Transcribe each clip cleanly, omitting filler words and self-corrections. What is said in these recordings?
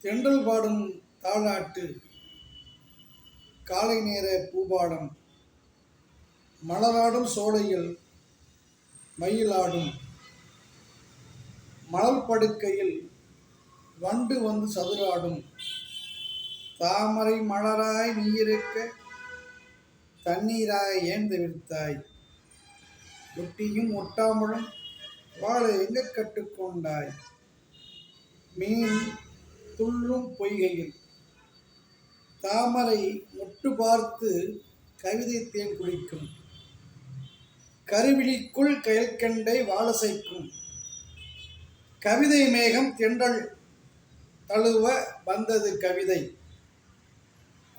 தென்றல் பாடும் தாலாட்டு, காலை நேர பூபாடம், மலராடும் சோலையில் மயிலாடும், மணல் படுக்கையில் வண்டு வந்து சதுராடும், தாமரை மலராய் நீயிருக்க தண்ணீராய் ஏந்து விடுத்தாய், ஒட்டியும் ஒட்டாமலும் வாழ எங்க கட்டுக்கொண்டாய், மீன் துள்ளும் பொய்கையில் தாமரை முட்டு பார்த்து கவிதை தேன் குடிக்கும், கருவிழிக்குள் கயல்கண்டை வாழசைக்கும், கவிதை மேகம் தென்றல் தழுவ வந்தது கவிதை,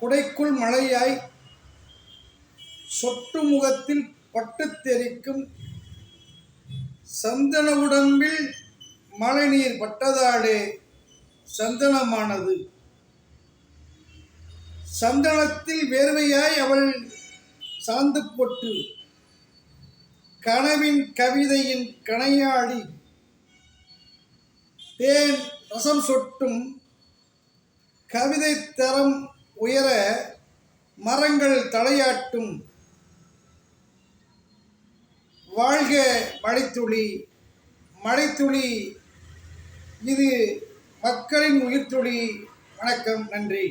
குடைக்குள் மழையாய் சொட்டு முகத்தில் பட்டு தெரிக்கும், சந்தன உடம்பில் மழை நீர் பட்டதாலே சந்தனமானது, சந்தனத்தில் வேர்வையாய் அவள் சாந்து போட்டு, கனவின் கவிதையின் கணையாடி தேன் ரசம் சொட்டும், கவிதை தரம் உயர மரங்கள் தலையாட்டும், வாழ்க மழைத்துளி மழைத்துளி, இது மக்களின் உயிர்த்துளி. வணக்கம், நன்றி.